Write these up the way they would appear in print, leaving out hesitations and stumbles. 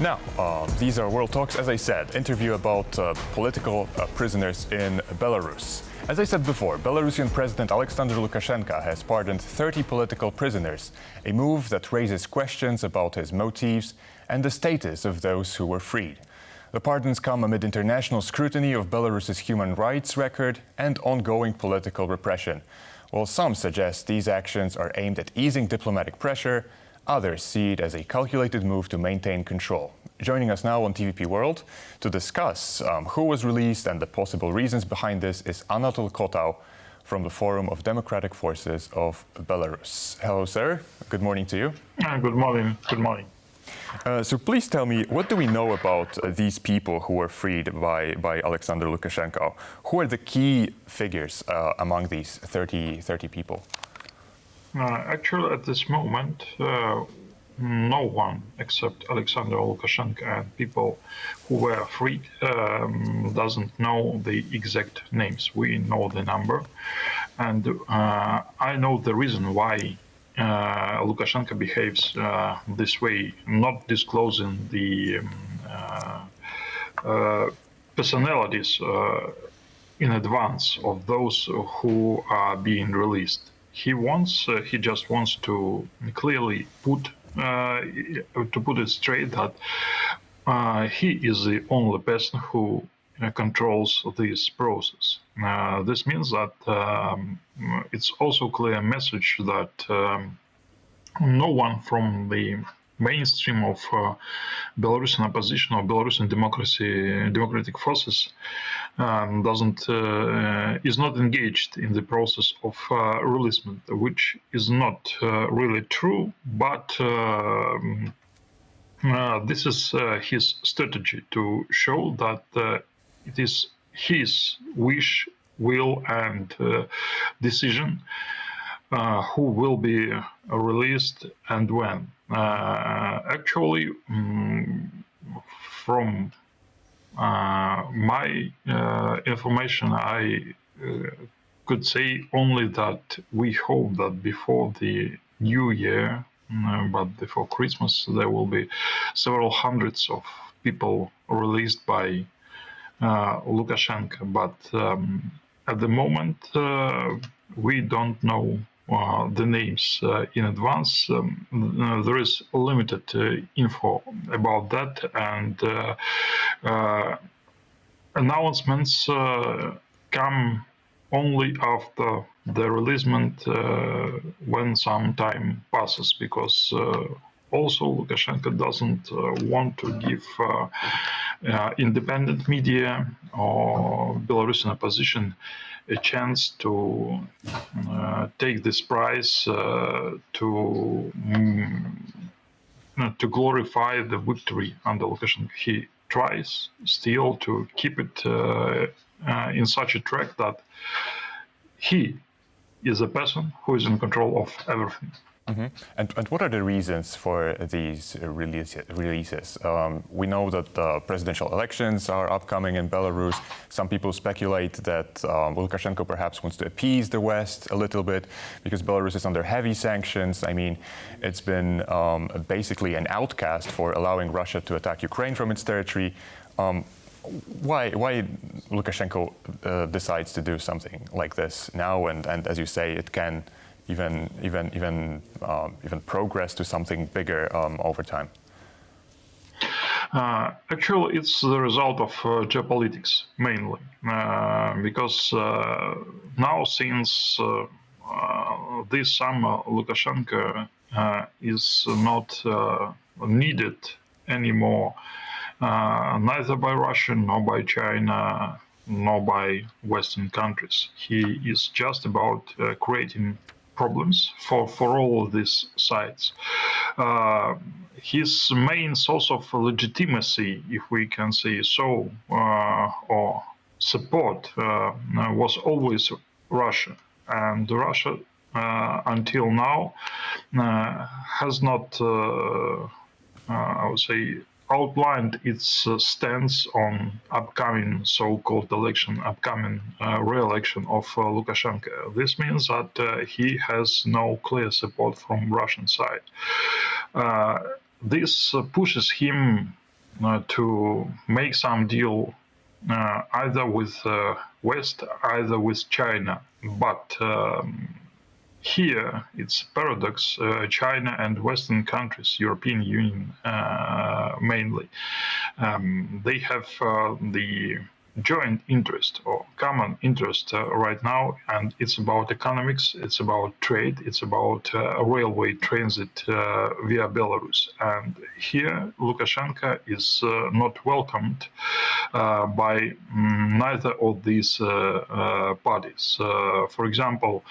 Now, these are World Talks, as I said, interview about political prisoners in Belarus. As I said before, Belarusian President Alexander Lukashenko has pardoned 30 political prisoners, a move that raises questions about his motives and the status of those who were freed. The pardons come amid international scrutiny of Belarus's human rights record and ongoing political repression. While some suggest these actions are aimed at easing diplomatic pressure, others see it as a calculated move to maintain control. Joining us now on TVP World to discuss who was released and the possible reasons behind this is Anatol Kotau from the Forum of Democratic Forces of Belarus. Hello, sir. Good morning to you. Good morning. Good morning. So please tell me, what do we know about these people who were freed by Alexander Lukashenko? Who are the key figures among these 30 people? Actually, at this moment, no one except Alexander Lukashenko and people who were freed doesn't know the exact names. We know the number, and I know the reason why Lukashenko behaves this way, not disclosing the personalities in advance of those who are being released. He just wants to clearly put it straight that he is the only person who controls this process. This means that it's also clear message that no one from the mainstream of Belarusian opposition or Belarusian democratic forces is not engaged in the process of releasement, which is not really true, but this is his strategy to show that it is his wish, will, and decision who will be released and when. Actually, from my information, I could say only that we hope that before the New Year, but before Christmas, there will be several hundreds of people released by Lukashenko. But at the moment, we don't know the names in advance. There is limited info about that, and announcements come only after the releasement when some time passes, because also Lukashenko doesn't want to give independent media or Belarusian opposition a chance to take this prize to glorify the victory under Lukashenko. He tries still to keep it in such a track that he is a person who is in control of everything. Mm-hmm. And what are the reasons for these releases? We know that presidential elections are upcoming in Belarus. Some people speculate that Lukashenko perhaps wants to appease the West a little bit because Belarus is under heavy sanctions. I mean, it's been basically an outcast for allowing Russia to attack Ukraine from its territory. Why Lukashenko decides to do something like this now? And as you say, it can even progress to something bigger over time? Actually, it's the result of geopolitics mainly, because now since this summer Lukashenko is not needed anymore, neither by Russia nor by China nor by Western countries. He is just about creating problems for all of these sides. His main source of legitimacy, if we can say so, or support, was always Russia. And Russia, until now, has not, I would say, outlined its stance on upcoming so-called election, upcoming re-election of Lukashenko. This means that he has no clear support from Russian side. This pushes him to make some deal either with West, either with China. But here it's paradox. China and Western countries, European Union mainly, they have the joint interest or common interest right now, and it's about economics, it's about trade, it's about railway transit via Belarus. And here Lukashenko is not welcomed by neither of these parties. For example,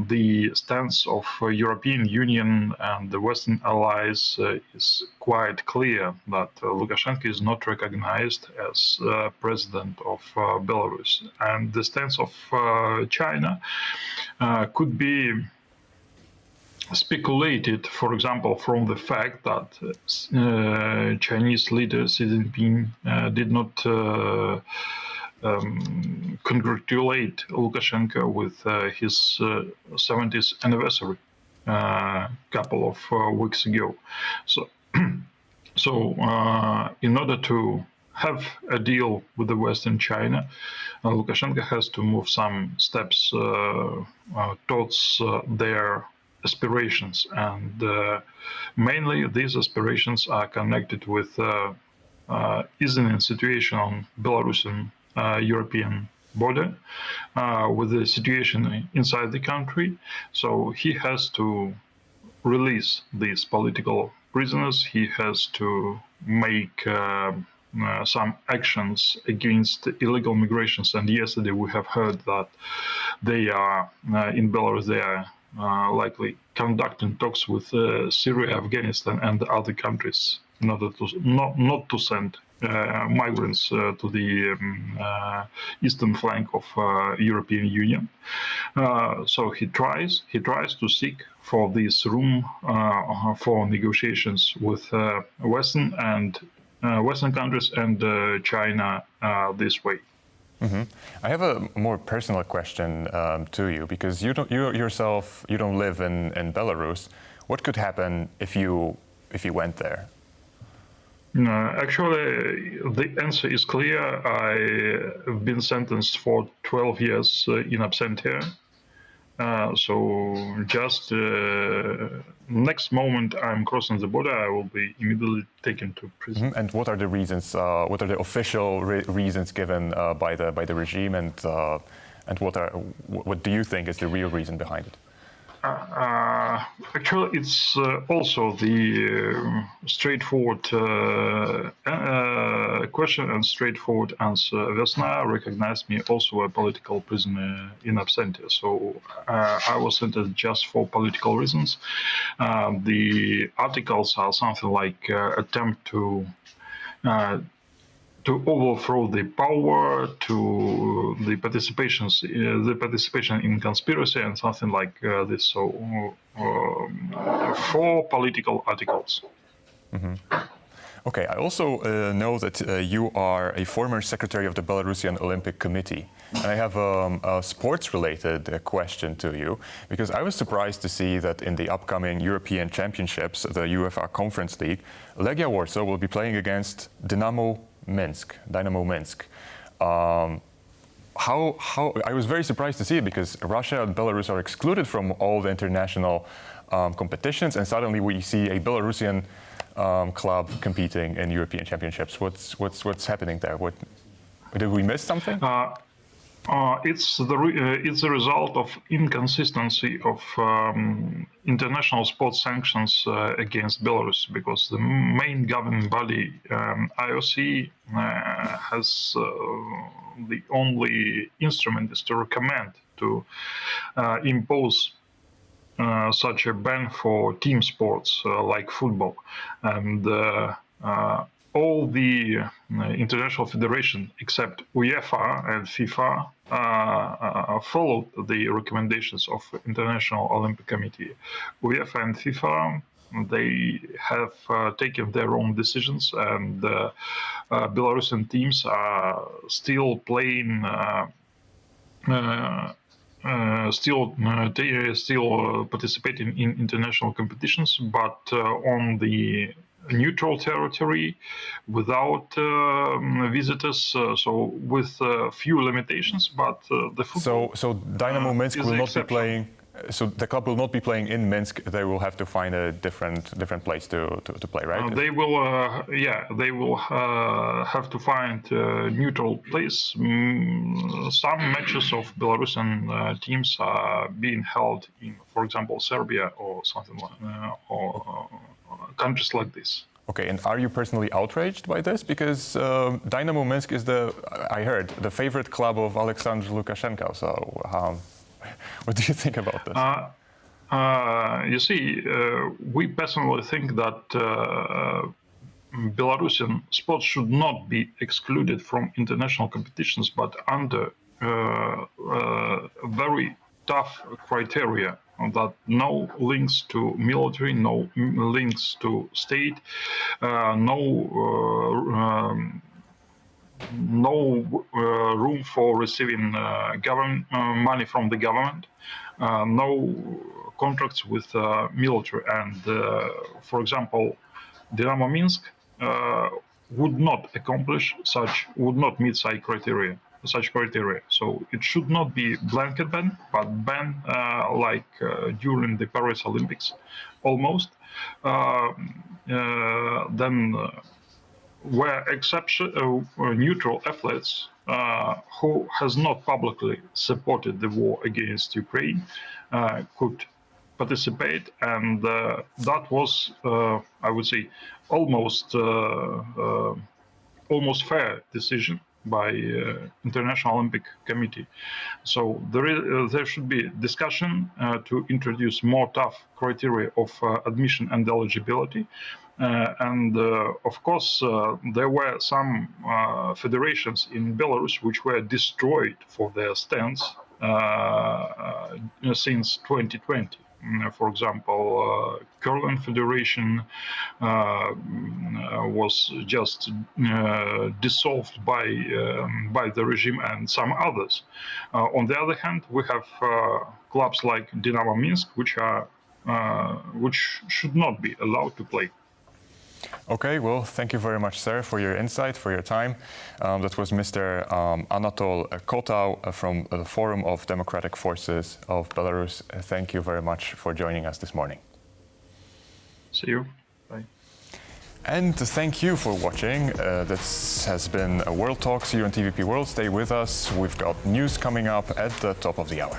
the stance of European Union and the Western allies is quite clear that Lukashenko is not recognized as president of Belarus. And the stance of China could be speculated, for example, from the fact that Chinese leader Xi Jinping did not congratulate Lukashenko with his 70th anniversary a couple of weeks ago. So, in order to have a deal with the West and China, Lukashenko has to move some steps towards their aspirations, and mainly these aspirations are connected with easing the situation on Belarusian European border, with the situation inside the country. So he has to release these political prisoners. He has to make some actions against illegal migrations. And yesterday we have heard that they are in Belarus. They are likely conducting talks with Syria, Afghanistan, and other countries in order to not to send migrants to the eastern flank of European Union. So he tries to seek for this room for negotiations with Western countries and China this way. Mm-hmm. I have a more personal question to you, because you yourself don't live in Belarus. What could happen if you went there? Actually, the answer is clear. I've been sentenced for 12 years in absentia. So just next moment I'm crossing the border, I will be immediately taken to prison. Mm-hmm. And what are the reasons? What are the official reasons given by the regime, and what do you think is the real reason behind it? Actually, it's also the straightforward question and straightforward answer. Vesna recognized me also a political prisoner in absentia, so I was sentenced just for political reasons. The articles are something like attempt to overthrow the power, to the participation in conspiracy, and something like this. So, 4 political articles. Mm-hmm. Okay, I also know that you are a former secretary of the Belarusian Olympic Committee. And I have a sports-related question to you, because I was surprised to see that in the upcoming European Championships, the UEFA Conference League, Legia Warsaw will be playing against Dynamo Minsk. I was very surprised to see it, because Russia and Belarus are excluded from all the international competitions, and suddenly we see a Belarusian club competing in European Championships. What's happening there? Did we miss something? It's the result of inconsistency of international sports sanctions against Belarus, because the main governing body, IOC, has the only instrument is to recommend to impose such a ban for team sports like football, and all the international federation except UEFA and FIFA followed the recommendations of International Olympic Committee. UEFA and FIFA, they have taken their own decisions, and Belarusian teams are still playing. Still participating in international competitions, but on the neutral territory without visitors, so with few limitations. But the football. So Dynamo Minsk is will the not be exception. playing. So the club will not be playing in Minsk. They will have to find a different place to play, right? They will, have to find a neutral place. Some matches of Belarusian teams are being held in, for example, Serbia or something like, or countries like this. Okay, and are you personally outraged by this? Because Dynamo Minsk is I heard, the favorite club of Alexander Lukashenko. So what do you think about this? You see, we personally think that Belarusian sports should not be excluded from international competitions, but under very tough criteria that no links to military, no links to state, no room for receiving government money from the government, no contracts with military, and for example, Dynamo Minsk would not meet such criteria. So it should not be blanket ban, but ban like during the Paris Olympics, almost. Then where neutral athletes who has not publicly supported the war against Ukraine could participate, and that was, I would say, almost fair decision by International Olympic Committee. So there should be discussion to introduce more tough criteria of admission and eligibility. And of course, there were some federations in Belarus which were destroyed for their stance since 2020. For example, Curling Federation was just dissolved by the regime, and some others. On the other hand, we have clubs like Dynamo Minsk, which should not be allowed to play. Okay, well, thank you very much, sir, for your insight, for your time. That was Mr. Anatol Kotau from the Forum of Democratic Forces of Belarus. Thank you very much for joining us this morning. See you. Bye. And thank you for watching. This has been World Talks here on TVP World. Stay with us. We've got news coming up at the top of the hour.